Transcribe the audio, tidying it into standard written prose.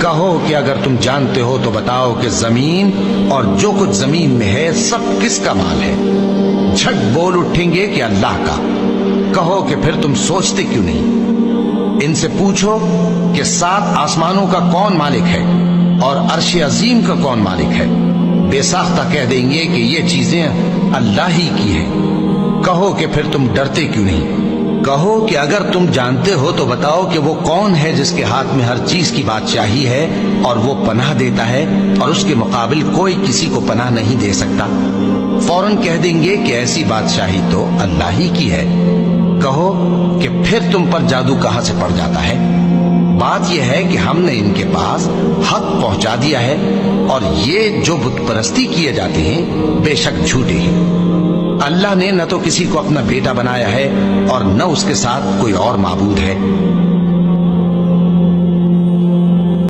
کہو کہ اگر تم جانتے ہو تو بتاؤ کہ زمین اور جو کچھ زمین میں ہے سب کس کا مال ہے؟ جھٹ بول اٹھیں گے کہ اللہ کا۔ کہو کہ پھر تم سوچتے کیوں نہیں؟ ان سے پوچھو کہ 7 آسمانوں کا کون مالک ہے اور عرش عظیم کا کون مالک ہے؟ بے ساختہ کہہ دیں گے کہ یہ چیزیں اللہ ہی کی ہیں۔ کہو کہ پھر تم ڈرتے کیوں نہیں؟ کہو کہ اگر تم جانتے ہو تو بتاؤ کہ وہ کون ہے جس کے ہاتھ میں ہر چیز کی بادشاہی ہے اور وہ پناہ دیتا ہے اور اس کے مقابل کوئی کسی کو پناہ نہیں دے سکتا۔ فوراً کہہ دیں گے کہ ایسی بادشاہی تو اللہ ہی کی ہے۔ کہو کہ پھر تم پر جادو کہاں سے پڑ جاتا ہے؟ بات یہ ہے کہ ہم نے ان کے پاس حق پہنچا دیا ہے اور یہ جو بت پرستی کیے جاتے ہیں بے شک جھوٹے ہیں۔ اللہ نے نہ تو کسی کو اپنا بیٹا بنایا ہے اور نہ اس کے ساتھ کوئی اور معبود ہے۔